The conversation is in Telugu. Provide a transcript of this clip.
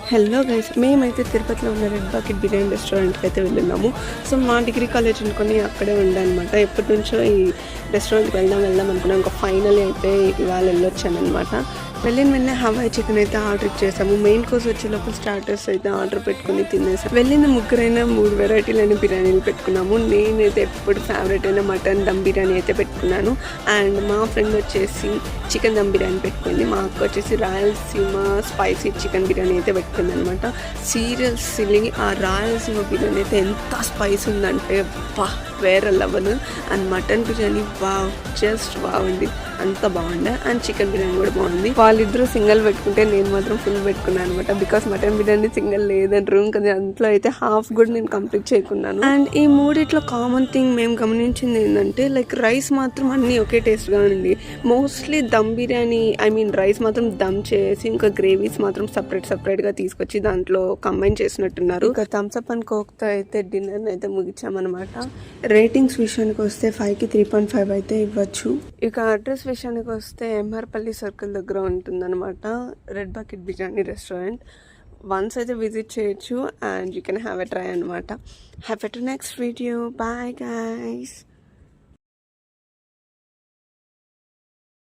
హలో గైస్, మేమైతే తిరుపతిలో ఉన్న రెడ్ బకెట్ బిర్యానీ రెస్టారెంట్కి అయితే వెళ్ళున్నాము. సో మా డిగ్రీ కాలేజ్ అనుకుని అక్కడే ఉండనమాట. ఎప్పటి నుంచో ఈ రెస్టారెంట్కి వెళ్దాం అనుకున్నాం. ఇంకా ఫైనల్ అయితే ఇవాళ వెళ్ళొచ్చానమాట. వెంటనే హవాయి చికెన్ అయితే ఆర్డర్ ఇచ్చేసాము. మెయిన్ కోర్స్ వచ్చేలోపు స్టార్టర్స్ అయితే ఆర్డర్ పెట్టుకుని తినేసాము. వెళ్ళిన ముగ్గురైనా 3 వెరైటీలైన బిర్యానీలు పెట్టుకున్నాము. నేనైతే ఎప్పుడు ఫేవరెట్ అయిన మటన్ దమ్ బిర్యానీ అయితే పెట్టుకున్నాను. అండ్ మా ఫ్రెండ్ వచ్చేసి చికెన్ దమ్ బిర్యానీ పెట్టుకుంది. మా అక్క వచ్చేసి రాయలసీమ స్పైసీ చికెన్ బిర్యానీ అయితే పెట్టుకుంది అనమాట. సీరియస్లీ ఆ రాయలసీమ బిర్యానీ అయితే ఎంత స్పైస్ ఉందంటే వేరే level. And mutton biryani just బాగుంది, అంత బాగుండే. అండ్ చికెన్ బిర్యానీ కూడా బాగుంది. వాళ్ళిద్దరూ సింగిల్ పెట్టుకుంటే నేను మాత్రం ఫుల్ పెట్టుకున్నాను అనమాట. బికాస్ మటన్ బిర్యానీ సింగిల్ లేదంటారు, ఇంకా దాంట్లో అయితే హాఫ్ కూడా నేను కంప్లీట్ చేయకున్నాను. అండ్ ఈ మూడిట్లో కామన్ థింగ్ మేము గమనించింది ఏంటంటే లైక్ రైస్ మాత్రం అన్నీ ఒకే టేస్ట్గా ఉంది. మోస్ట్లీ దమ్ బిర్యానీ రైస్ మాత్రం దమ్ చేసి ఇంకా గ్రేవీస్ మాత్రం సపరేట్గా తీసుకొచ్చి దాంట్లో కంబైన్ చేసినట్టున్నారు. ఇంకా థమ్స్అప్ అండ్ కోక్తో అయితే డిన్నర్ అయితే ముగించామన్నమాట. రేటింగ్స్ విషయానికి వస్తే 5కి 3.5 అయితే ఇవ్వచ్చు. ఇక అడ్రస్ విషయానికి వస్తే ఎంఆర్పల్లి సర్కిల్ దగ్గర ఉంటుందన్నమాట red bucket biryani restaurant. Once అయితే విజిట్ చేయొచ్చు and you can have a try అనమాట. Have a to next video. Bye guys.